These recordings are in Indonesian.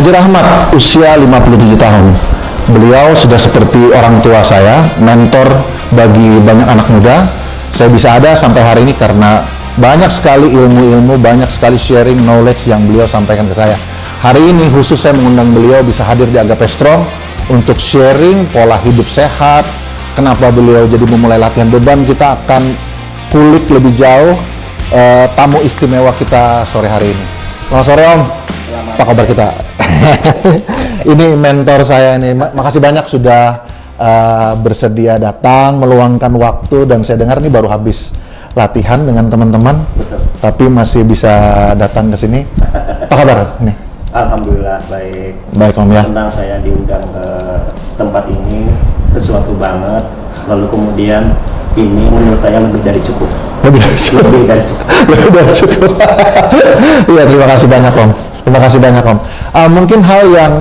Haji Rahmat usia 57 tahun. Beliau sudah seperti orang tua saya, mentor bagi banyak anak muda. Saya bisa ada sampai hari ini karena banyak sekali ilmu-ilmu, banyak sekali sharing knowledge yang beliau sampaikan ke saya. Hari ini khusus saya mengundang beliau bisa hadir di Agape Strong untuk sharing pola hidup sehat. Kenapa beliau jadi memulai latihan beban, kita akan kulik lebih jauh tamu istimewa kita sore hari ini. Selamat sore Om. Apa kabar kita? Ini mentor saya ini. Makasih banyak sudah bersedia datang, meluangkan waktu, dan saya dengar ini baru habis latihan dengan teman-teman. Tapi masih bisa datang ke sini. Apa kabar nih? Alhamdulillah baik. Baik Om ya. Senang saya diundang ke tempat ini, sesuatu banget. Lalu kemudian ini menurut saya lebih dari cukup. Lebih dari cukup. Lebih dari cukup. Iya, terima kasih banyak Om. Terima kasih banyak Om. Mungkin hal yang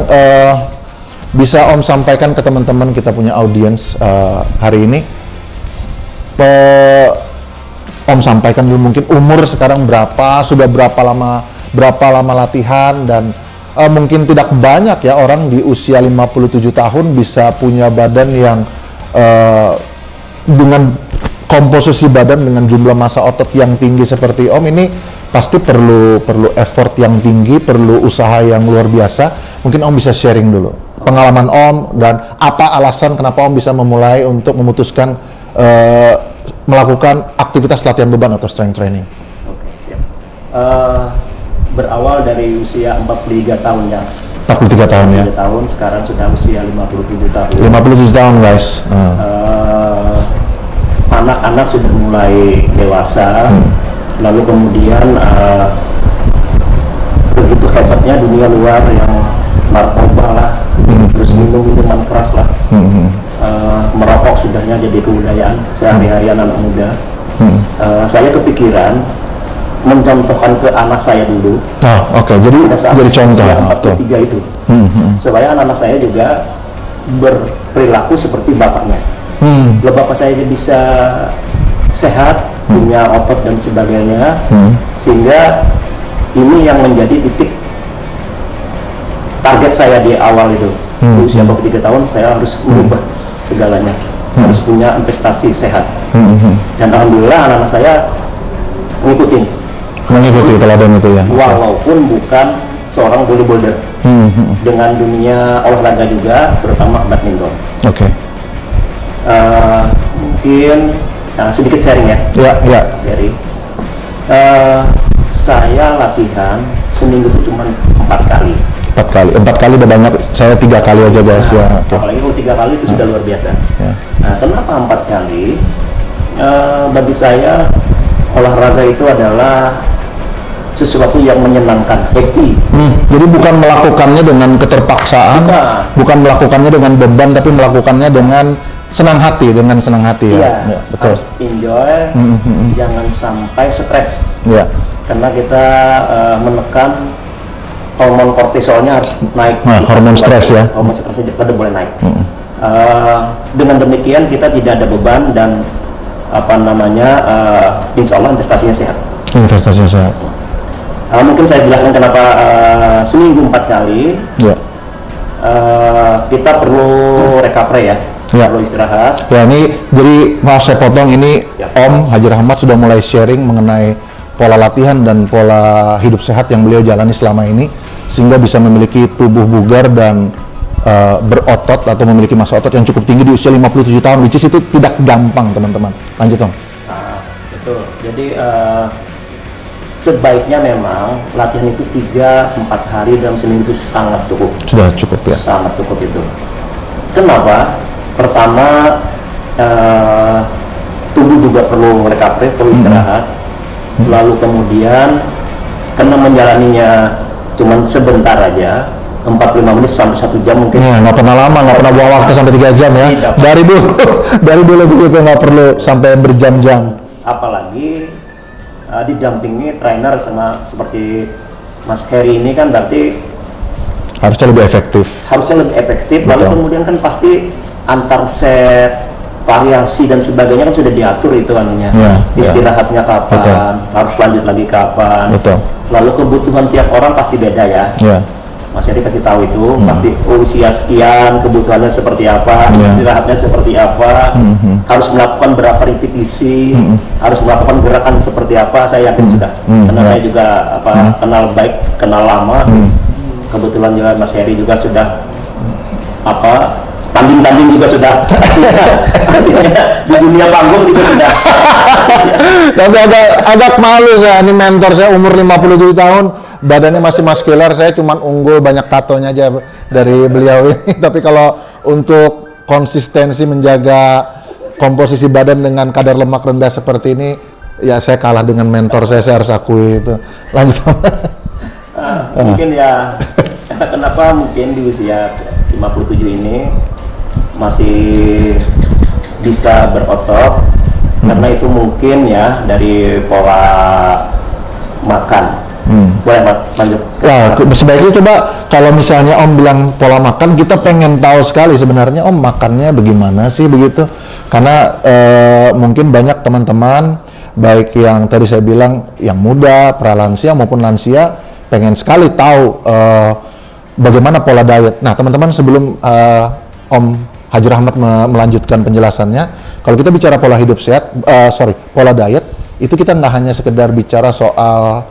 bisa Om sampaikan ke teman-teman kita punya audiens hari ini. Om sampaikan dulu mungkin umur sekarang berapa, sudah berapa lama latihan, dan mungkin tidak banyak ya orang di usia 57 tahun bisa punya badan yang dengan komposisi badan dengan jumlah massa otot yang tinggi seperti Om ini. Pasti perlu effort yang tinggi, perlu usaha yang luar biasa. Mungkin Om bisa sharing dulu pengalaman Om dan apa alasan kenapa Om bisa memulai untuk memutuskan melakukan aktivitas latihan beban atau strength training. Oke, siap. Berawal dari usia 43 tahun ya. 43 tahun ya. 43 tahun, sekarang sudah usia 57 tahun. 57 tahun guys. Anak-anak sudah mulai dewasa. Lalu kemudian begitu hebatnya dunia luar yang narkoba lah, terus minum-minuman keras lah, merokok sudahnya jadi kebudayaan sehari-hari anak muda. Saya kepikiran mencontohkan ke anak saya dulu. Oke. Jadi contoh. 43 itu, supaya anak-anak saya juga berperilaku seperti bapaknya. Kalau bapak saya bisa sehat, punya otot dan sebagainya, sehingga ini yang menjadi titik target saya di awal itu. Di usia 43 tahun saya harus merubah segalanya, harus punya investasi sehat. Dan alhamdulillah anak-anak saya mengikuti teladan itu ya. Walaupun bukan seorang bodybuilder, dengan dunia olahraga juga, terutama badminton. Oke. Mungkin sedikit sharing ya. Ya. Sharing. Saya latihan seminggu itu cuma 4 kali. 4 kali udah banyak. Saya 3 kali aja guys ya. Apalagi kalau 3 kali itu sudah luar biasa. Ya. Nah, kenapa 4 kali? Bagi saya olahraga itu adalah sesuatu yang menyenangkan, happy. Jadi bukan melakukannya dengan keterpaksaan, bukan melakukannya dengan beban, tapi melakukannya dengan senang hati Iya, ya, betul. Harus enjoy, jangan sampai stres. Ya. Karena kita menekan hormon kortisolnya harus naik. Hormon stres ya. Hormon stresnya tidak boleh naik. Dengan demikian kita tidak ada beban dan insya Allah investasinya sehat. Investasinya sehat. Mungkin saya jelaskan kenapa seminggu 4 kali. Ya. Kita perlu recovery ya. Perlu istirahat. Ya, ini jadi maaf saya potong, ini Siap. Om Haji Rahmat sudah mulai sharing mengenai pola latihan dan pola hidup sehat yang beliau jalani selama ini sehingga bisa memiliki tubuh bugar dan berotot atau memiliki massa otot yang cukup tinggi di usia 57 tahun, which is itu tidak gampang teman-teman. Lanjut Om. Betul. Jadi sebaiknya memang latihan itu 3-4 hari dalam seminggu itu sangat cukup. Sudah cukup ya? Sangat cukup itu. Kenapa? Pertama, tubuh juga perlu recovery, perlu istirahat. Lalu kemudian, karena menjalaninya cuma sebentar aja, 45 menit sampai 1 jam mungkin. Ya, nggak pernah lama, nggak pernah buang waktu sampai 3 jam ya. Tidak. Dari dulu begitu, nggak perlu sampai berjam-jam. Apalagi didampingi trainer sama seperti Mas Heri ini kan berarti harusnya lebih efektif. Lalu kemudian kan pasti antar set, variasi dan sebagainya kan sudah diatur itu anunya. Istirahatnya kapan, harus lanjut lagi kapan. Betul. Lalu kebutuhan tiap orang pasti beda ya. Mas Heri kasih tahu itu pasti usia sekian, kebutuhannya seperti apa, istirahatnya seperti apa, harus melakukan berapa repetisi, harus melakukan gerakan seperti apa. Saya yakin sudah, karena saya juga kenal baik, kenal lama. Kebetulan juga Mas Heri juga sudah tanding-tanding juga sudah di dunia panggung juga sudah. Tapi agak malu saya, ini mentor saya umur 57 tahun, badannya masih muscular, saya cuman unggul banyak tatonya aja dari beliau ini. Tapi kalau untuk konsistensi menjaga komposisi badan dengan kadar lemak rendah seperti ini, ya saya kalah dengan mentor saya harus akui itu. Lanjut. Mungkin ya, kenapa mungkin di usia 57 ini masih bisa berotot, karena itu mungkin ya dari pola makan. Boleh Pak, lanjut. Ya, sebaiknya coba kalau misalnya Om bilang pola makan, kita pengen tahu sekali sebenarnya Om makannya bagaimana sih begitu. Karena mungkin banyak teman-teman, baik yang tadi saya bilang yang muda, pralansia maupun lansia, pengen sekali tahu bagaimana pola diet. Nah teman-teman, sebelum Om Haji Rahmat melanjutkan penjelasannya, kalau kita bicara pola hidup sehat, pola diet, itu kita nggak hanya sekedar bicara soal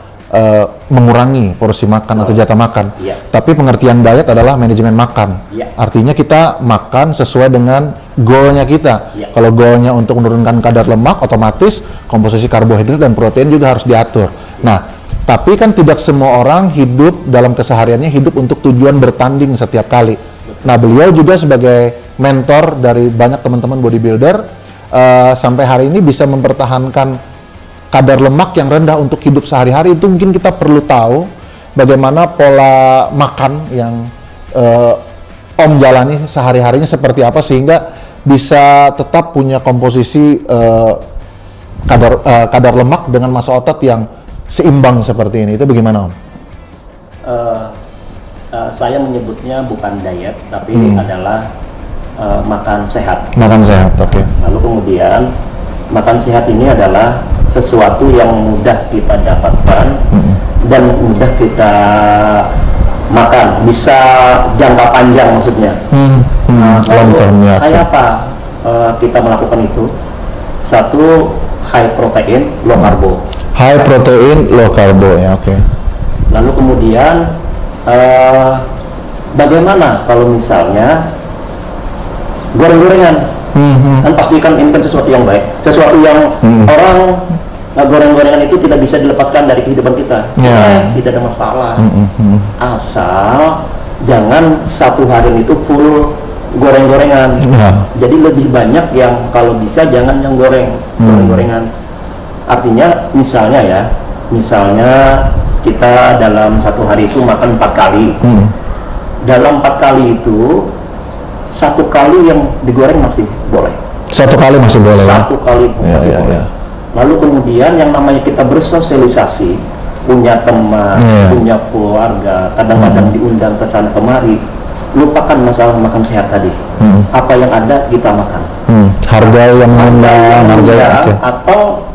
mengurangi porsi makan atau jatah makan, tapi pengertian diet adalah manajemen makan. Artinya kita makan sesuai dengan goalnya kita. Kalau goalnya untuk menurunkan kadar lemak, otomatis komposisi karbohidrat dan protein juga harus diatur. Nah, tapi kan tidak semua orang hidup dalam kesehariannya hidup untuk tujuan bertanding setiap kali. Nah, beliau juga sebagai mentor dari banyak teman-teman bodybuilder, sampai hari ini bisa mempertahankan kadar lemak yang rendah untuk hidup sehari-hari. Itu mungkin kita perlu tahu bagaimana pola makan yang Om jalani sehari-harinya seperti apa, sehingga bisa tetap punya komposisi kadar lemak dengan massa otot yang seimbang seperti ini. Itu bagaimana Om? Saya menyebutnya bukan diet, tapi adalah makan sehat. Makan sehat, oke. Lalu kemudian makan sehat ini adalah sesuatu yang mudah kita dapatkan dan mudah kita makan, bisa jangka panjang maksudnya. Kayak apa kita melakukan itu? Satu, high protein, low carbo. High protein, low carbo, ya, oke. Lalu kemudian bagaimana kalau misalnya goreng-gorengan? Kan pastikan ini kan sesuatu yang baik, sesuatu yang orang goreng-gorengan itu tidak bisa dilepaskan dari kehidupan kita. Tidak ada masalah, asal jangan satu hari itu full goreng-gorengan. Jadi lebih banyak yang, kalau bisa jangan yang goreng-gorengan. Artinya misalnya kita dalam satu hari itu makan 4 kali. Dalam 4 kali itu, 1 kali yang digoreng masih boleh. 1 kali masih boleh. 1 kali masih boleh. Lalu kemudian yang namanya kita bersosialisasi, punya teman, punya keluarga, kadang-kadang diundang ke sana kemari, lupakan masalah makan sehat tadi. Apa yang ada kita makan. Harga yang atau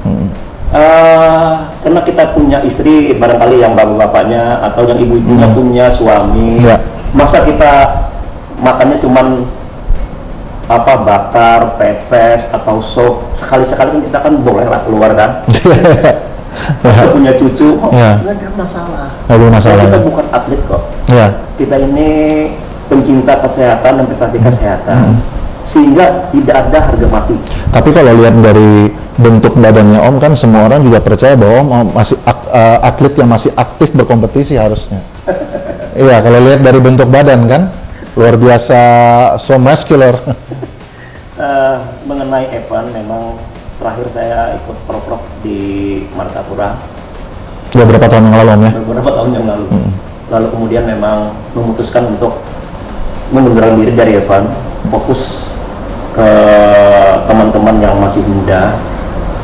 karena kita punya istri, barangkali yang bapak-bapaknya atau yang ibu-ibunya punya suami, masa kita makannya cuman bakar, pepes atau sop, sekali-sekali kan kita kan boleh lah keluar kan. Kita punya cucu, nggak ada masalah. Kita bukan atlet kok. Kita ini pencinta kesehatan dan prestasi kesehatan, sehingga tidak ada harga mati. Tapi kalau lihat dari bentuk badannya Om, kan semua orang juga percaya bahwa Om masih atlet yang masih aktif berkompetisi harusnya. Iya, kalau lihat dari bentuk badan kan luar biasa, so muscular. Mengenai Evan, memang terakhir saya ikut pro di Martapura beberapa tahun yang lalu Om ya? Beberapa tahun yang lalu. Lalu kemudian memang memutuskan untuk mengundurkan diri dari Evan, fokus ke teman-teman yang masih muda,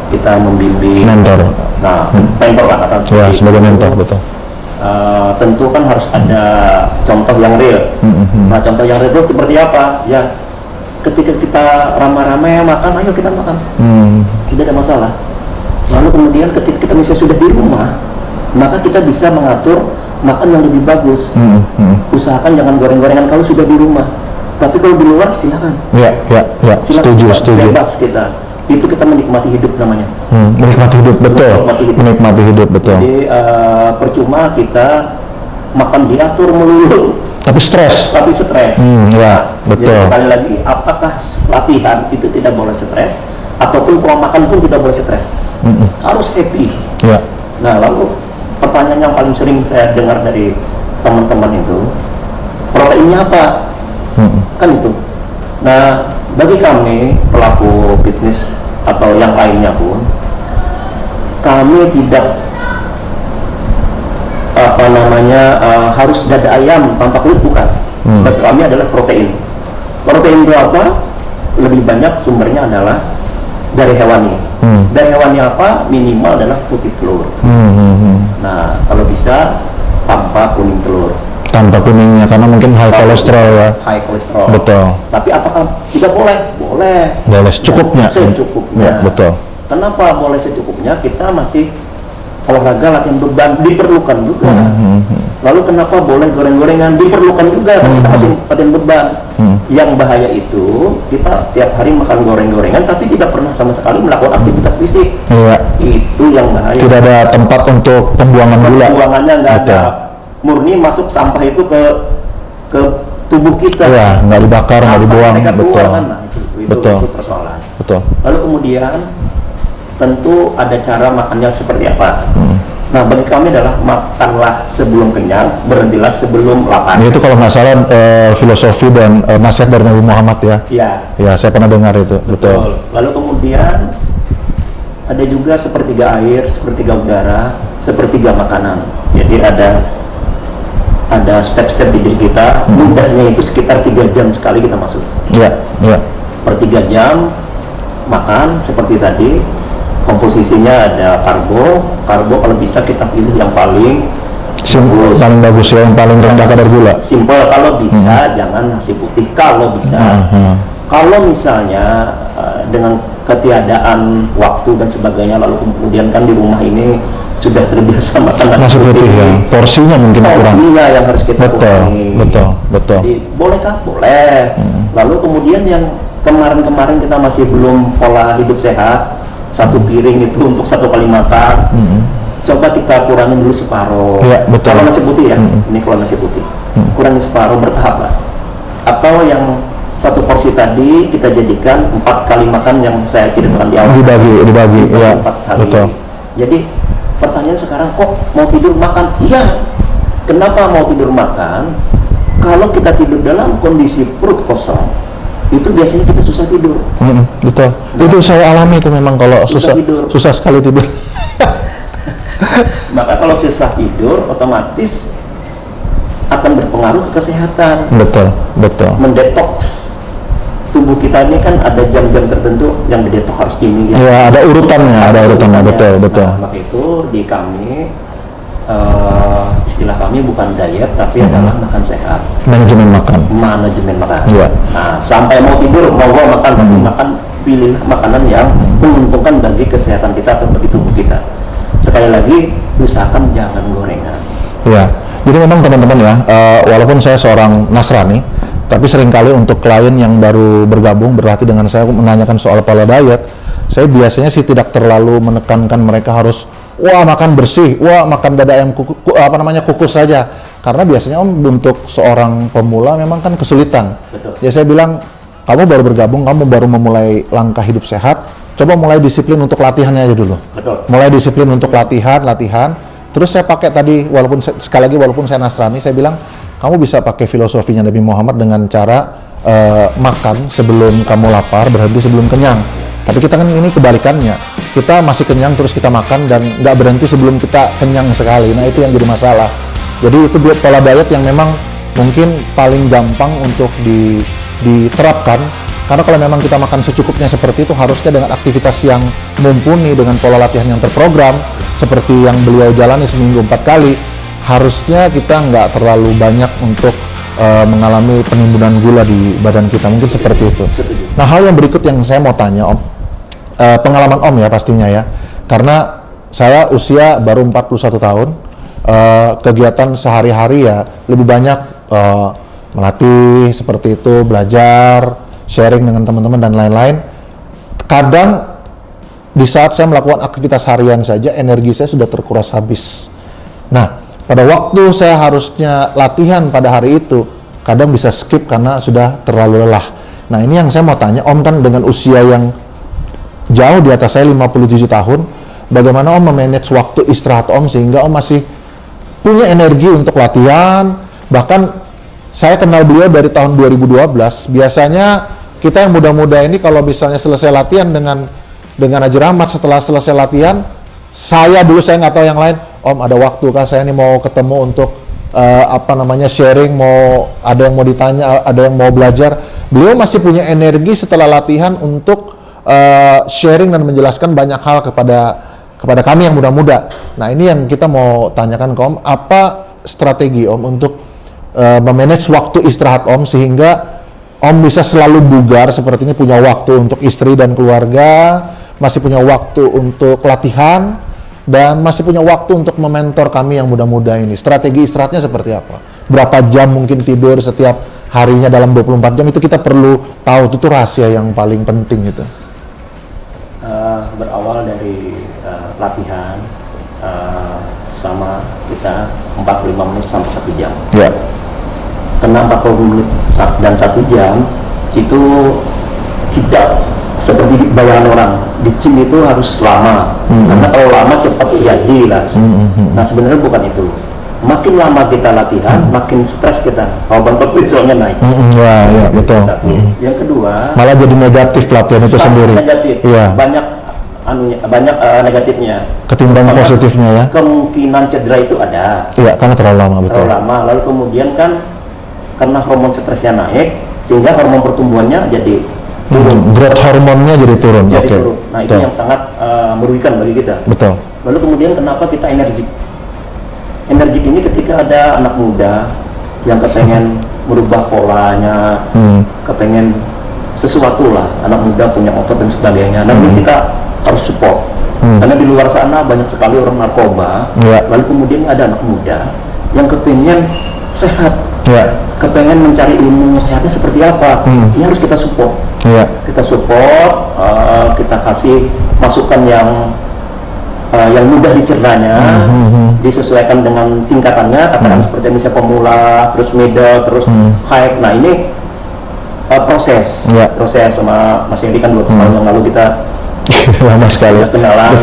kita membimbing. Mentor. Nah, mentor lah kata. Ya, sebagai mentor, betul. Tentu kan harus ada contoh yang real. Nah, contoh yang real itu seperti apa? Ya, ketika kita ramai-ramai makan, ayo kita makan. Tidak ada masalah. Lalu kemudian ketika kita misalnya sudah di rumah, maka kita bisa mengatur makan yang lebih bagus. Usahakan jangan goreng-gorengan kalau sudah di rumah. Tapi kalau di luar silakan. Ya, Silakan, setuju. bebas kita. Itu kita menikmati hidup namanya. Menikmati hidup, betul. Menikmati hidup, betul. Jadi percuma kita makan diatur melulu. Tapi stres. Ya, betul. Jadi sekali lagi, apakah latihan itu tidak boleh stres, ataupun pola makan pun tidak boleh stres. Harus happy. Ya. Nah, lalu pertanyaan yang paling sering saya dengar dari teman-teman itu, proteinnya apa? Kan itu. Nah, bagi kami pelaku fitness atau yang lainnya pun, kami tidak harus dada ayam tanpa kulit, bukan. Bagi kami adalah protein. Protein itu apa? Lebih banyak sumbernya adalah dari hewani. Dari hewani apa? Minimal adalah putih telur. Nah, kalau bisa tanpa kuning telur. Tanpa kuningnya, karena mungkin high kolesterol ya. High kolesterol. Betul. Tapi apakah tidak boleh? Boleh. Boleh secukupnya. Secukupnya. Ya, betul. Kenapa boleh secukupnya? Kita masih olahraga, latihan beban, diperlukan juga. Lalu kenapa boleh goreng-gorengan? Diperlukan juga, kita masih latihan beban. Yang bahaya itu, kita tiap hari makan goreng-gorengan tapi tidak pernah sama sekali melakukan aktivitas fisik. Iya. Itu yang bahaya. Tidak ada tempat untuk pembuangan gula. Pembuangannya nggak ada. Murni masuk sampah itu ke tubuh kita. Iya, nggak dibakar, nggak dibuang. Betul. Nah, itu persoalan. Betul. Lalu kemudian tentu ada cara makannya seperti apa. Nah, bagi kami adalah makanlah sebelum kenyang, berhentilah sebelum lapar. Itu kalau nggak salah filosofi dan nasihat dari Nabi Muhammad ya. Iya. Ya, saya pernah dengar itu. Betul. Lalu kemudian ada juga sepertiga air, sepertiga udara, sepertiga makanan. Jadi ada step-step di diri kita. Mudahnya itu sekitar 3 jam sekali kita masuk. Iya. Per 3 jam makan seperti tadi. Komposisinya ada karbo kalau bisa kita pilih yang paling paling bagus ya, yang paling rendah kadar gula. Simple kalau bisa, jangan nasi putih kalau bisa. Kalau misalnya dengan ketiadaan waktu dan sebagainya, lalu kemudian kan di rumah ini sudah terbiasa makan nasi putih ya. Porsinya mungkin kurang. Porsinya yang harus kita kurangi. Betul. Jadi, bolehkah? Boleh. Lalu kemudian yang kemarin-kemarin kita masih belum pola hidup sehat, 1 piring itu untuk 1 kali makan. Coba kita kurangin dulu separuh. Ya, betul. Kalau nasi putih ya, ini kalau nasi putih. Kurangi separuh, bertahap lah. Atau yang 1 porsi tadi kita jadikan 4 kali makan yang saya ceritakan di awal. Dibagi ya. 4 kali. Betul. Jadi pertanyaan sekarang, kok mau tidur makan? Iya. Kenapa mau tidur makan? Kalau kita tidur dalam kondisi perut kosong, itu biasanya kita susah tidur. Betul. Nah, itu saya alami itu memang kalau susah sekali tidur. Maka kalau susah tidur, otomatis akan berpengaruh ke kesehatan. Betul. Mendetoks tubuh kita ini kan ada jam-jam tertentu yang didetoks harus ini. Ya, ada urutannya, betul. Nah, maka itu di kami istilah kami bukan diet tapi adalah makan sehat. Manajemen makan. Ya. Nah, sampai mau tidur mau makan, tapi makan pilih makanan yang menguntungkan bagi kesehatan kita atau bagi tubuh kita. Sekali lagi, usahakan jangan gorengan. Ya. Jadi memang teman-teman ya, walaupun saya seorang Nasrani, tapi seringkali untuk klien yang baru bergabung berlatih dengan saya menanyakan soal pola diet, saya biasanya sih tidak terlalu menekankan mereka harus makan bersih, makan dada ayam kukus saja. Karena biasanya untuk seorang pemula memang kan kesulitan. Betul. Ya saya bilang, kamu baru bergabung, kamu baru memulai langkah hidup sehat, coba mulai disiplin untuk latihannya aja dulu. Betul. Mulai disiplin untuk latihan. Terus saya pakai tadi, walaupun saya Nasrani, saya bilang, kamu bisa pakai filosofinya Nabi Muhammad dengan cara makan sebelum kamu lapar, berhenti sebelum kenyang. Tapi kita kan ini kebalikannya, kita masih kenyang terus kita makan dan nggak berhenti sebelum kita kenyang sekali. Nah itu yang jadi masalah. Jadi itu pola diet yang memang mungkin paling gampang untuk diterapkan, karena kalau memang kita makan secukupnya seperti itu, harusnya dengan aktivitas yang mumpuni, dengan pola latihan yang terprogram seperti yang beliau jalani seminggu 4 kali, harusnya kita nggak terlalu banyak untuk mengalami penimbunan gula di badan kita, mungkin seperti itu. Nah, hal yang berikut yang saya mau tanya Om, pengalaman Om ya pastinya ya, karena saya usia baru 41 tahun, kegiatan sehari-hari ya lebih banyak melatih seperti itu, belajar, sharing dengan teman-teman dan lain-lain. Kadang di saat saya melakukan aktivitas harian saja energi saya sudah terkuras habis. Nah, pada waktu saya harusnya latihan pada hari itu, kadang bisa skip karena sudah terlalu lelah. Nah, ini yang saya mau tanya, Om kan dengan usia yang jauh di atas saya 57 tahun, bagaimana Om memanage waktu istirahat Om sehingga Om masih punya energi untuk latihan? Bahkan saya kenal beliau dari tahun 2012. Biasanya kita yang muda-muda ini kalau misalnya selesai latihan dengan Haji Rahmat, setelah selesai latihan, saya nggak tahu yang lain, Om ada waktu kah saya ini mau ketemu untuk sharing, mau ada yang mau ditanya, ada yang mau belajar. Beliau masih punya energi setelah latihan untuk sharing dan menjelaskan banyak hal kepada kami yang muda-muda. Nah, ini yang kita mau tanyakan ke Om, apa strategi Om untuk memanage waktu istirahat Om sehingga Om bisa selalu bugar seperti ini, punya waktu untuk istri dan keluarga, masih punya waktu untuk latihan, dan masih punya waktu untuk mementor kami yang muda-muda ini. Strategi istirahatnya seperti apa? Berapa jam mungkin tidur setiap harinya dalam 24 jam, itu kita perlu tahu, itu rahasia yang paling penting itu. Berawal dari latihan sama kita 45 menit sampai 1 jam. Ya. Karena 40 menit dan 1 jam itu tidak seperti bayangan orang. Di gym itu harus lama, karena kalau lama cepat jadi lah. Nah, sebenarnya bukan itu. Makin lama kita latihan, makin stres kita, hormon kortisolnya naik. Ya, betul. Satu. Yang kedua, Malah jadi negatif latihan itu sendiri. Negatif. Iya. Banyak negatifnya. Ketimbang positifnya ya. Kemungkinan cedera itu ada. Iya, karena terlalu lama, betul. Terlalu lama. Lalu kemudian kan karena hormon stresnya naik, sehingga hormon pertumbuhannya jadi turun. Growth hormonnya jadi turun. Jadi Oke. turun. Nah, Betul. itu yang sangat merugikan bagi kita. Betul. Lalu kemudian kenapa kita energik? Energik ini ketika ada anak muda yang kepengen merubah polanya, kepengen sesuatu lah, anak muda punya otot dan sebagainya. Nah, ini kita harus support. Karena di luar sana banyak sekali orang narkoba. Lalu kemudian ada anak muda yang kepengen sehat, kepengen mencari ilmu sehatnya seperti apa. Ini harus kita support. Kita support, kita kasih masukan yang mudah dicernanya, disesuaikan dengan tingkatannya, katakan seperti misalnya pemula, terus middle, terus high. Nah, ini proses sama Mas Edi kan 12 tahun yang lalu kita lama sekali. Kenalan,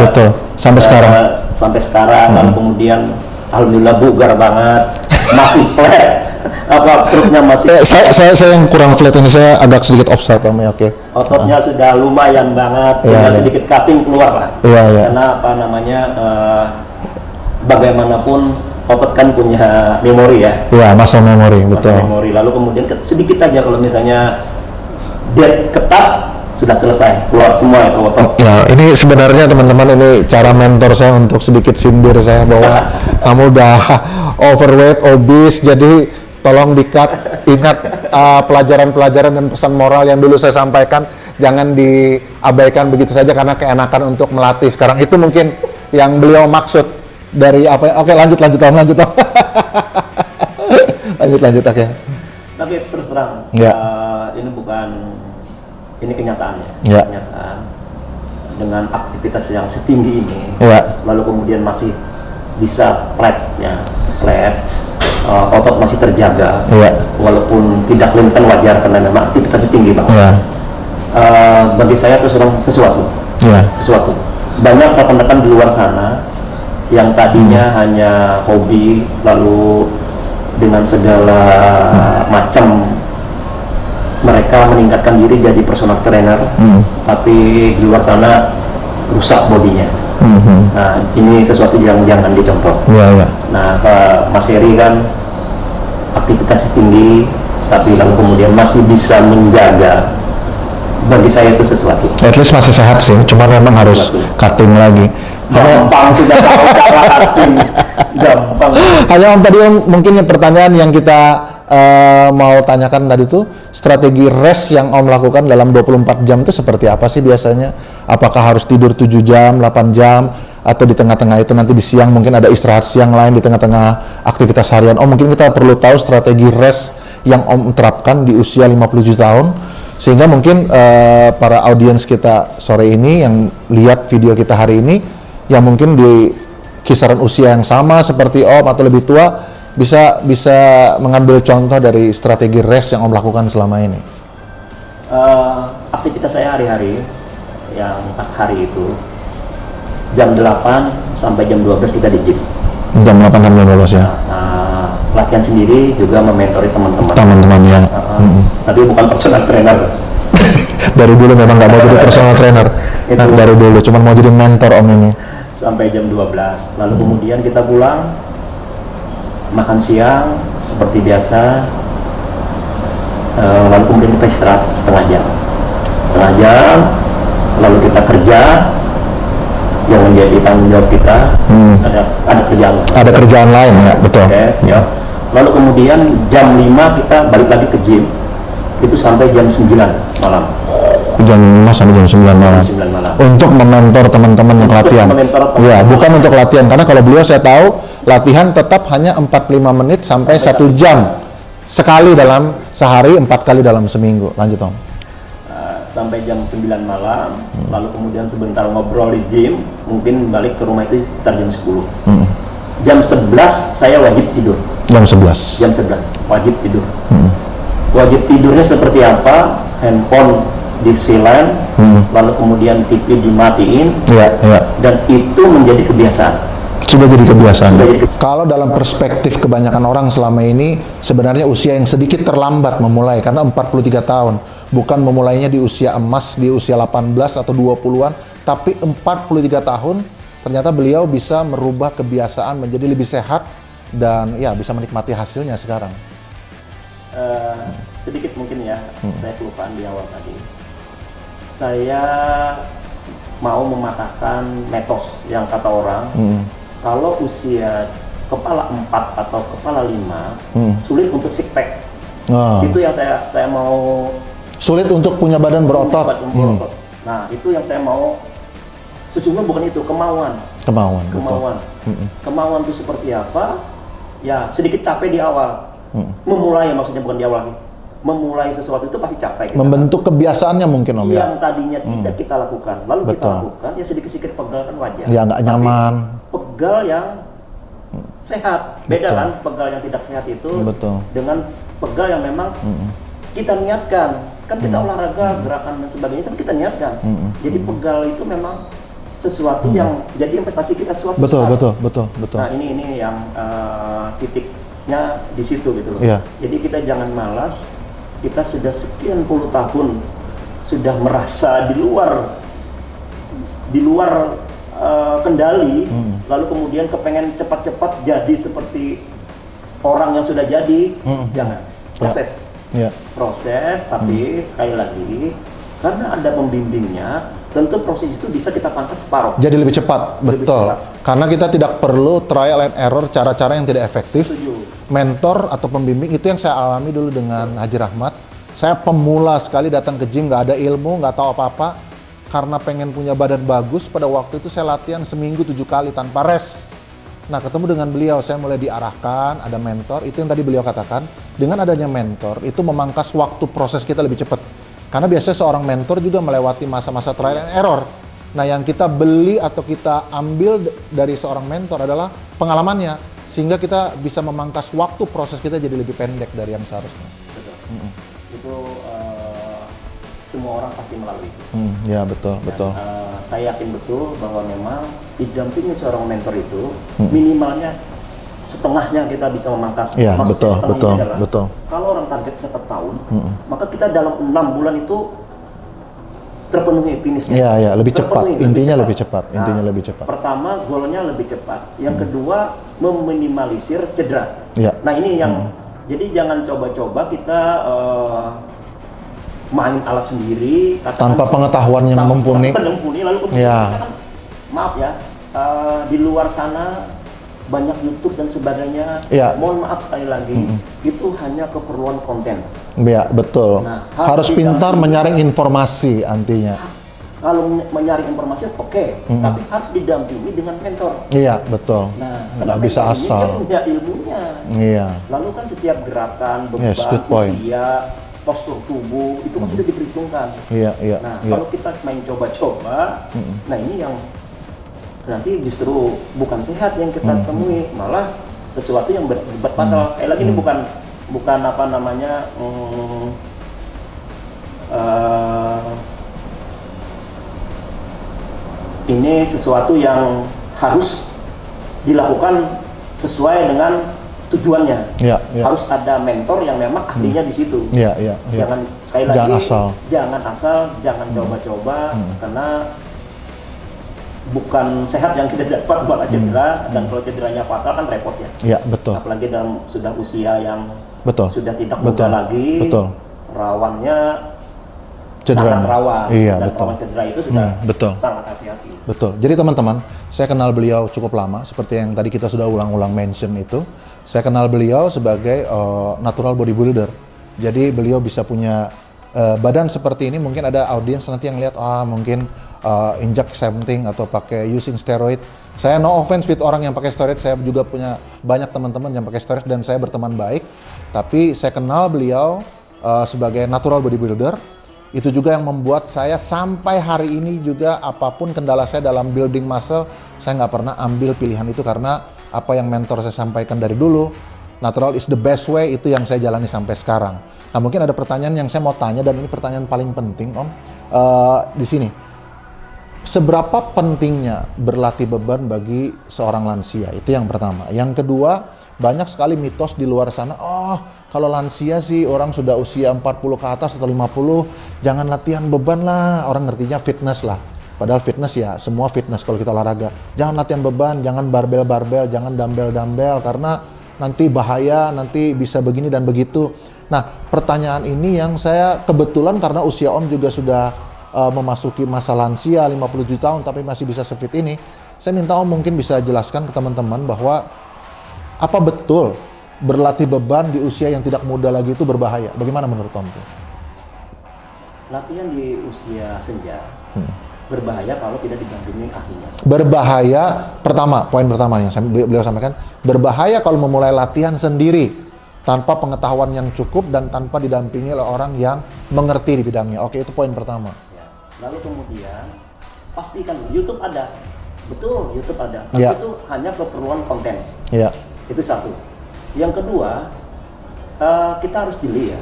betul. Sampai sekarang. Lalu kemudian alhamdulillah bugar banget, masih flat. Perutnya masih. Saya yang kurang flat ini, saya agak sedikit offside kami. Oke. Ototnya sudah lumayan banget, tinggal sedikit cutting keluar lah. Karena bagaimanapun otot kan punya memori ya. Iya, muscle memory, betul. Memori. Lalu kemudian sedikit aja kalau misalnya dead ketat, sudah selesai, keluar semua itu otot. Ya, ini sebenarnya teman-teman, ini cara mentor saya untuk sedikit sindir saya bahwa kamu udah overweight, obese, jadi tolong di-cut. Ingat pelajaran-pelajaran dan pesan moral yang dulu saya sampaikan, jangan diabaikan begitu saja karena keenakan untuk melatih. Sekarang itu mungkin yang beliau maksud dari apa ya? Oke, lanjut Om. lanjut oke. Tapi terus terang, ini kenyataannya. Kenyataan dengan aktivitas yang setinggi ini, lalu kemudian masih bisa flat, otot masih terjaga, walaupun tidak lean kan wajar karena memang aktivitasnya tinggi banget. Bagi saya itu sesuatu. Banyak rekan-rekan di luar sana yang tadinya hanya hobi, lalu dengan segala macam mereka meningkatkan diri jadi personal trainer, tapi di luar sana rusak bodinya. Nah, ini sesuatu yang jangan dicontoh. Nah, Mas Heri kan aktivitasnya tinggi, tapi lalu kemudian masih bisa menjaga. Bagi saya itu sesuatu. At least masih sehat sih, cuma memang harus cutting lagi. Gampang sudah tahu cara cutting. Gampang. Hanya Om tadi mungkin pertanyaan yang kita mau tanyakan tadi tuh, strategi rest yang Om lakukan dalam 24 jam itu seperti apa sih biasanya? Apakah harus tidur 7 jam, 8 jam, atau di tengah-tengah itu nanti di siang mungkin ada istirahat siang lain di tengah-tengah aktivitas harian. Oh mungkin kita perlu tahu strategi rest yang Om terapkan di usia 57 tahun, sehingga mungkin para audiens kita sore ini yang lihat video kita hari ini, yang mungkin di kisaran usia yang sama seperti Om atau lebih tua, bisa mengambil contoh dari strategi rest yang Om lakukan selama ini. Aktivitas saya hari-hari yang 4 hari itu jam 8 sampai jam 12 kita di gym. Jam 8 sampai 12 ya. Latihan sendiri juga mementori teman-teman. Teman-teman ya. Tapi bukan personal trainer. Dari dulu memang nggak mau jadi personal trainer. Dari dulu, cuman mau jadi mentor Om ini. Sampai jam 12. Lalu kemudian kita pulang, makan siang seperti biasa. Lalu kemudian kita istirahat setengah jam. Lalu kita kerja. Yang menjadi tanggung jawab kita, ada kerjaan. Ada kerjaan lain ya, betul. Yes, ya. Lalu kemudian jam 5 kita balik lagi ke gym. Itu sampai jam 9 malam. Jam 5 sampai jam 9 malam. Untuk mementor teman-teman yang latihan. Ya, bukan untuk latihan, karena kalau beliau saya tahu latihan tetap hanya 45 menit sampai 1 jam. Sekali dalam sehari, 4 kali dalam seminggu. Lanjut Om. Sampai jam 9 malam, lalu kemudian sebentar ngobrol di gym, mungkin balik ke rumah itu sekitar jam 10. Jam 11 saya wajib tidur. Jam 11? Jam 11, wajib tidur. Wajib tidurnya seperti apa? Handphone di silent, lalu kemudian TV dimatiin, dan itu menjadi kebiasaan. Sudah jadi kebiasaan. Kalau dalam perspektif kebanyakan orang selama ini, sebenarnya usia yang sedikit terlambat memulai, karena 43 tahun. Bukan memulainya di usia emas, di usia 18 atau 20-an, tapi 43 tahun, ternyata beliau bisa merubah kebiasaan menjadi lebih sehat, dan ya bisa menikmati hasilnya sekarang. Sedikit mungkin ya, saya kelupaan di awal tadi. Saya mau mematahkan mitos yang kata orang, kalau usia kepala 4 atau kepala 5, sulit untuk six pack. Itu yang saya mau. Sulit untuk punya badan berotot. Nah, itu yang saya mau. Sesungguhnya bukan itu, kemauan. Kemauan itu seperti apa? Ya, sedikit capek di awal. Memulai, maksudnya bukan di awal sih. Memulai sesuatu itu pasti capek. Membentuk kebiasaannya mungkin Om ya. Yang tadinya tidak kita lakukan, lalu kita lakukan, ya sedikit-sedikit pegal kan wajar. Ya nggak nyaman. Pegal yang sehat, beda kan pegal yang tidak sehat itu dengan pegal yang memang kita niatkan. Kan kita olahraga, gerakan dan sebagainya kan kita niatkan. Jadi pegal itu memang sesuatu yang jadi investasi kita suatu saat. Betul. Nah ini yang titiknya di situ gitu loh. Jadi kita jangan malas. Kita sudah sekian puluh tahun sudah merasa di luar kendali, lalu kemudian kepengen cepat-cepat jadi seperti orang yang sudah jadi. Jangan. Proses, tapi sekali lagi karena ada pembimbingnya, tentu proses itu bisa kita pangkas separuh. Jadi lebih cepat, betul. Karena kita tidak perlu trial and error, cara-cara yang tidak efektif. Mentor atau pembimbing itu yang saya alami dulu dengan Haji Rahmat. Saya pemula sekali datang ke gym, nggak ada ilmu, nggak tahu apa-apa. Karena pengen punya badan bagus, pada waktu itu saya latihan seminggu 7 kali tanpa rest. Nah, ketemu dengan beliau, saya mulai diarahkan, ada mentor, itu yang tadi beliau katakan, dengan adanya mentor, itu memangkas waktu proses kita lebih cepat. Karena biasanya seorang mentor juga melewati masa-masa trial and error. Nah, yang kita beli atau kita ambil dari seorang mentor adalah pengalamannya, sehingga kita bisa memangkas waktu proses kita jadi lebih pendek dari yang seharusnya. Betul. Itu semua orang pasti melalui itu. Ya, betul. Saya yakin betul bahwa memang didampingi seorang mentor itu minimalnya setengahnya kita bisa memangkas. Iya, betul. Kalau orang target 1 tahun, maka kita dalam 6 bulan itu terpenuhi finishnya. Iya, lebih cepat. Intinya lebih cepat. Pertama, goalnya lebih cepat. Yang kedua, meminimalisir cedera. Nah, ini yang jadi jangan coba-coba kita main alat sendiri tanpa pengetahuan yang mumpuni, lalu kemudian kita kan, maaf ya, di luar sana banyak YouTube dan sebagainya. Mohon maaf sekali lagi, itu hanya keperluan konten. Betul. Nah, harus pintar menyaring informasi, artinya kalau mencari informasi tapi harus didampingi dengan mentor. Iya, betul. Nah, nggak bisa mentor ini asal. dia punya ilmunya. Iya. Lalu kan setiap gerakan, beban, Yes, good point. usia, postur tubuh itu kan sudah diperhitungkan. Iya, iya. Nah, iya. kalau kita main coba-coba, nah ini yang nanti justru bukan sehat yang kita temui, malah sesuatu yang berbuat fatal. Sekali lagi ini bukan apa namanya ini sesuatu yang harus dilakukan sesuai dengan tujuannya. Iya, iya. Harus ada mentor yang memang ahlinya di situ. Iya, iya, iya. Jangan sekali lagi Jangan asal. jangan coba-coba karena bukan sehat yang kita dapat, malah cedera, dan kalau cederanya fatal kan repot ya. Iya, betul. Apalagi dalam sudah usia yang Betul. sudah tidak muda lagi, Betul. rawannya Cederanya. sangat rawan, Iya, dan betul. rawan cedera itu sudah betul. sangat hati-hati. Betul. Jadi teman-teman, saya kenal beliau cukup lama, seperti yang tadi kita sudah ulang-ulang mention itu. Saya kenal beliau sebagai natural bodybuilder. Jadi beliau bisa punya badan seperti ini. Mungkin ada audiens nanti yang lihat, mungkin inject something atau pakai using steroid. Saya no offense with orang yang pakai steroid. Saya juga punya banyak teman-teman yang pakai steroid dan saya berteman baik. Tapi saya kenal beliau sebagai natural bodybuilder. Itu juga yang membuat saya sampai hari ini juga apapun kendala saya dalam building muscle, saya nggak pernah ambil pilihan itu karena apa yang mentor saya sampaikan dari dulu, natural is the best way, itu yang saya jalani sampai sekarang. Nah mungkin ada pertanyaan yang saya mau tanya dan ini pertanyaan paling penting Om di sini. Seberapa pentingnya berlatih beban bagi seorang lansia? Itu yang pertama. Yang kedua, banyak sekali mitos di luar sana, kalau lansia sih orang sudah usia 40 ke atas atau 50, jangan latihan beban lah. Orang ngertinya fitness lah. Padahal fitness ya, semua fitness kalau kita olahraga. Jangan latihan beban, jangan barbel-barbel, jangan dumbbell-dumbbel, karena nanti bahaya, nanti bisa begini dan begitu. Nah, pertanyaan ini yang saya kebetulan karena usia Om juga sudah memasuki masa lansia, 57 tahun, tapi masih bisa sefit ini. Saya minta Om mungkin bisa jelaskan ke teman-teman bahwa apa betul berlatih beban di usia yang tidak muda lagi itu berbahaya? Bagaimana menurut Om? Latihan di usia senja berbahaya kalau tidak didampingi ahlinya. Berbahaya, poin pertama yang beliau sampaikan, berbahaya kalau memulai latihan sendiri tanpa pengetahuan yang cukup dan tanpa didampingi oleh orang yang mengerti di bidangnya. Oke, itu poin pertama. Ya. Lalu kemudian pastikan YouTube ada. Betul, YouTube ada. Tapi itu hanya keperluan konten. Iya. Itu satu. Yang kedua, kita harus jeli ya,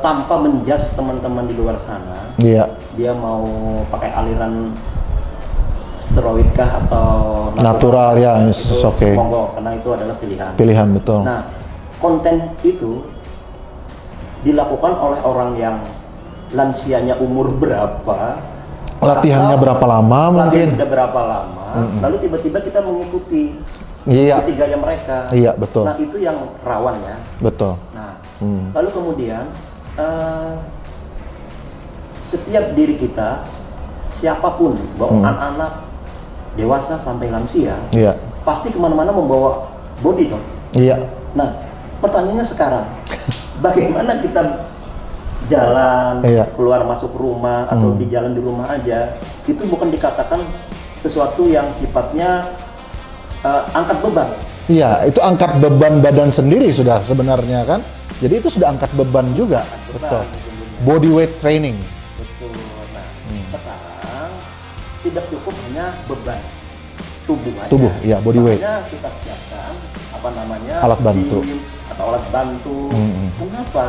tanpa menjudge teman-teman di luar sana. Iya. Dia mau pakai aliran steroid kah atau natural ya, itu oke. monggo, karena itu adalah pilihan. Pilihan, betul. Nah, konten itu dilakukan oleh orang yang lansianya umur berapa, latihannya berapa lama mungkin? Sudah berapa lama, lalu tiba-tiba kita mengikuti. Iya. Ketiganya mereka. Iya, betul. Nah, itu yang rawan ya. Betul. Nah, lalu kemudian setiap diri kita, siapapun, anak-anak, dewasa sampai lansia, pasti kemana-mana membawa body dong. Iya. Nah, pertanyaannya sekarang, bagaimana kita jalan, keluar masuk rumah atau di jalan di rumah aja, itu bukan dikatakan sesuatu yang sifatnya angkat beban. Iya, itu angkat beban badan sendiri sudah sebenarnya kan. Jadi itu sudah angkat beban juga. Betul. Body weight training. Betul. Nah, sekarang tidak cukup hanya beban tubuh aja. Tubuh, iya, body weight. Makanya kita siapkan apa namanya? Alat bantu. Atau alat bantu. Kenapa?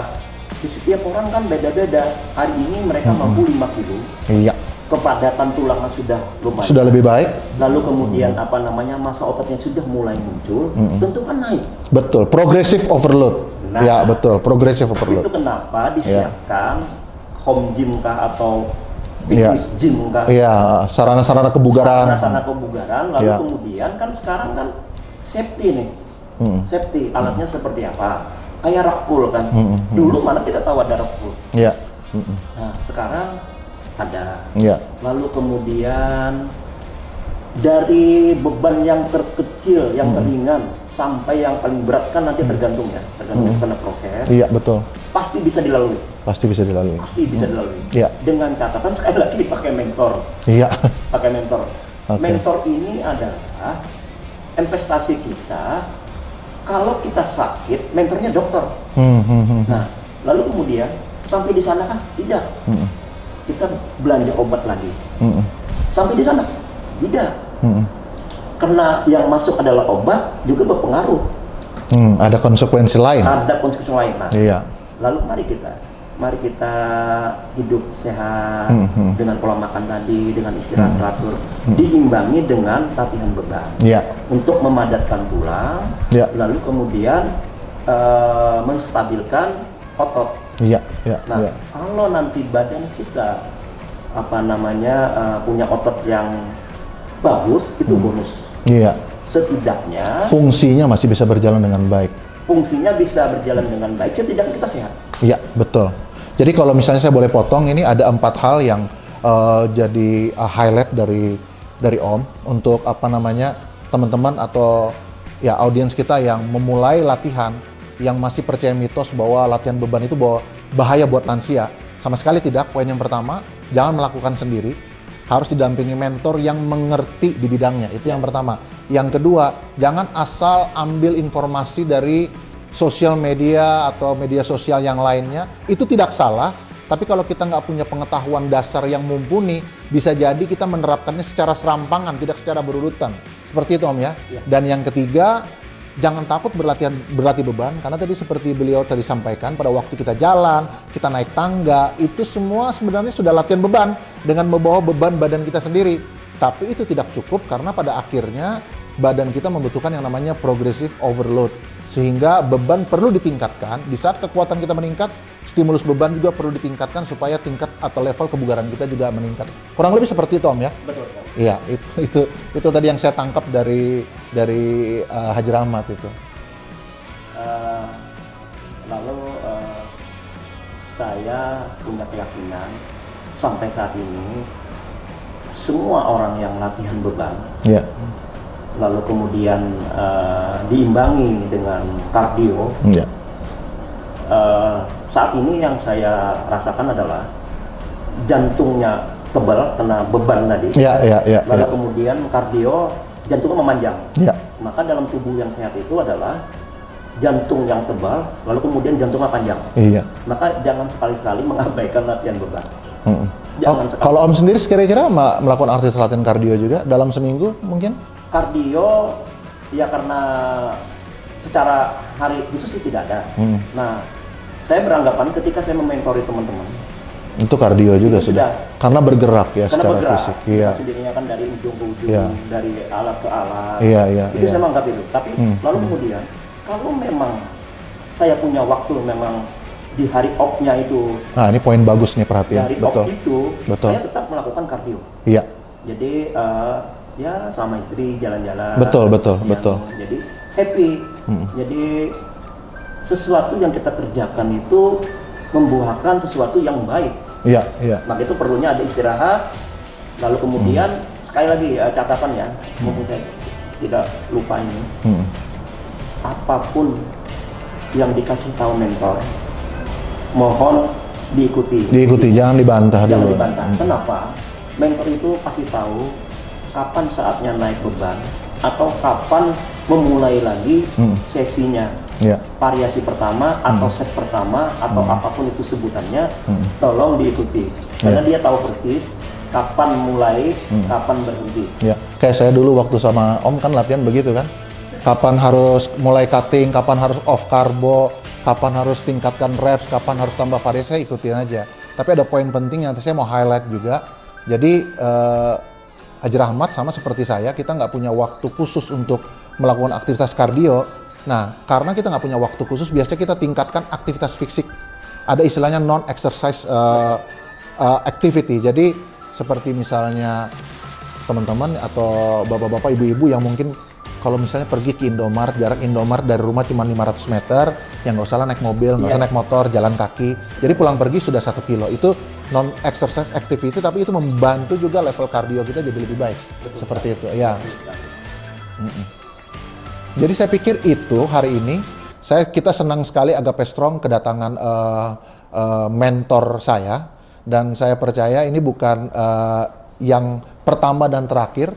Di setiap orang kan beda-beda. Hari ini mereka mampu 5 kilo. Iya. Kepadatan tulangnya sudah lumayan. Sudah lebih baik. Lalu kemudian apa namanya, massa ototnya sudah mulai muncul, tentu kan naik. Betul, progressive overload. Nah, ya betul, progressive overload. Itu kenapa disiapkan home gym kah atau fitness gym kah? Iya, sarana-sarana kebugaran. Sarana kebugaran. Lalu kemudian kan sekarang kan safety nih. Safety, alatnya seperti apa? Kayak rock pool kan. Dulu mana kita tahu ada rock pool. Iya. Nah, sekarang ada. Iya. Lalu kemudian dari beban yang terkecil, yang teringan sampai yang paling berat kan nanti tergantung ya, tergantung karena proses. Iya, betul. pasti bisa dilalui. Pasti bisa dilalui. Pasti bisa dilalui. Iya. Dengan catatan sekali lagi pakai mentor. Iya. Pakai mentor. Oke. Mentor ini adalah investasi kita. Kalau kita sakit, mentornya dokter. Nah, lalu kemudian sampai di sana kah? Tidak. Kita belanja obat lagi. Sampai di sana? Tidak. Karena yang masuk adalah obat juga berpengaruh. Ada konsekuensi lain. Ada konsekuensi lain. Nah, Iya. lalu mari kita hidup sehat dengan pola makan tadi, dengan istirahat teratur, diimbangi dengan latihan beban Iya. untuk memadatkan tulang, Iya. lalu kemudian menstabilkan otot. Iya. Iya. Nah, Iya. kalau nanti badan kita punya otot yang bagus, itu bonus. Iya. Setidaknya Fungsinya masih bisa berjalan dengan baik. fungsinya bisa berjalan dengan baik, setidaknya kita sehat. Iya, betul. Jadi kalau misalnya saya boleh potong, ini ada 4 hal yang jadi highlight dari Om untuk teman-teman atau ya audiens kita yang memulai latihan, yang masih percaya mitos bahwa latihan beban itu bahaya buat lansia. Sama sekali tidak. Poin yang pertama, jangan melakukan sendiri. Harus didampingi mentor yang mengerti di bidangnya. Itu yang pertama. Yang kedua, jangan asal ambil informasi dari sosial media atau media sosial yang lainnya. Itu tidak salah, tapi kalau kita nggak punya pengetahuan dasar yang mumpuni, bisa jadi kita menerapkannya secara serampangan, tidak secara berurutan. Seperti itu Om ya. Ya. Dan yang ketiga, jangan takut berlatih beban, karena tadi seperti beliau tadi sampaikan, pada waktu kita jalan, kita naik tangga, itu semua sebenarnya sudah latihan beban dengan membawa beban badan kita sendiri. Tapi itu tidak cukup karena pada akhirnya badan kita membutuhkan yang namanya progressive overload. Sehingga beban perlu ditingkatkan, di saat kekuatan kita meningkat, stimulus beban juga perlu ditingkatkan supaya tingkat atau level kebugaran kita juga meningkat. Kurang lebih seperti itu Om ya? Betul sekali. Iya, itu tadi yang saya tangkap dari Haji Rahmat itu. Lalu saya punya keyakinan sampai saat ini semua orang yang latihan beban, Iya. lalu kemudian diimbangi dengan kardio, Iya. saat ini yang saya rasakan adalah jantungnya tebal karena beban tadi. Iya. Lalu kemudian kardio, jantungnya memanjang. Iya. Maka dalam tubuh yang sehat itu adalah jantung yang tebal, lalu kemudian jantungnya panjang. Iya. Maka jangan sekali-sekali mengabaikan latihan beban. Jangan sekali. Kalau Om sendiri kira-kira melakukan aktivitas latihan kardio juga dalam seminggu mungkin? Kardio ya karena secara hari khusus sih tidak ada. Nah, saya beranggapan ketika saya mementori teman-teman, Itu kardio juga Itu sudah. Karena bergerak ya karena secara bergerak, fisik. Iya. sendirinya kan dari ujung ke ujung, Iya. dari alat ke alat. Iya. Itu saya menganggap itu. Tapi lalu kemudian kalau memang saya punya waktu memang di hari off-nya itu, Nah, ini poin bagus nih di perhatian. hari Betul. off itu, Betul. saya tetap melakukan kardio. Iya. Jadi ya sama istri jalan-jalan. Betul. Jadi happy. Jadi sesuatu yang kita kerjakan itu membuahkan sesuatu yang baik. Iya. Maka itu perlunya ada istirahat. Lalu kemudian sekali lagi catatan ya, mumpung saya tidak lupa ini. Apapun yang dikasih tahu mentor, mohon diikuti. Diikuti, jangan dibantah Jangan dulu. dibantah. Kenapa? Mentor itu pasti tahu kapan saatnya naik beban atau kapan memulai lagi sesinya. Iya. Variasi pertama atau set pertama atau apapun itu sebutannya, tolong diikuti. Karena dia tahu persis kapan mulai, kapan berhenti. Ya, kayak saya dulu waktu sama Om kan latihan begitu kan. Kapan harus mulai cutting, kapan harus off karbo, kapan harus tingkatkan reps, kapan harus tambah variasi, saya ikutin aja. Tapi ada poin penting yang saya mau highlight juga. Jadi Haji Rahmat sama seperti saya, kita nggak punya waktu khusus untuk melakukan aktivitas kardio. Nah, karena kita nggak punya waktu khusus, biasanya kita tingkatkan aktivitas fisik. Ada istilahnya non-exercise activity. Jadi seperti misalnya teman-teman atau bapak-bapak, ibu-ibu yang mungkin kalau misalnya pergi ke Indomaret, jarak Indomaret dari rumah cuma 500 meter, yang nggak usah naik mobil, nggak usah naik motor, jalan kaki. Jadi pulang pergi sudah 1 kilo. Itu non-exercise activity, tapi itu membantu juga level kardio kita jadi lebih baik. Seperti itu, ya. Jadi saya pikir itu hari ini kita senang sekali Agape Strong kedatangan mentor saya, dan saya percaya ini bukan yang pertama dan terakhir.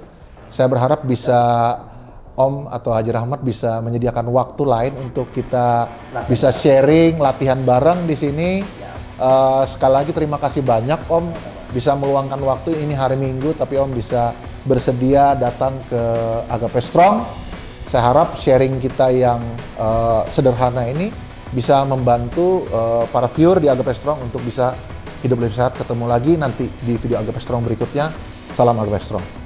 Saya berharap bisa Om atau Haji Rahmat bisa menyediakan waktu lain untuk kita bisa sharing, latihan bareng di sini. Sekali lagi terima kasih banyak Om bisa meluangkan waktu, ini hari Minggu tapi Om bisa bersedia datang ke Agape Strong. Saya harap sharing kita yang sederhana ini bisa membantu para viewer di Agape Strong untuk bisa hidup lebih sehat. Ketemu lagi nanti di video Agape Strong berikutnya. Salam Agape Strong.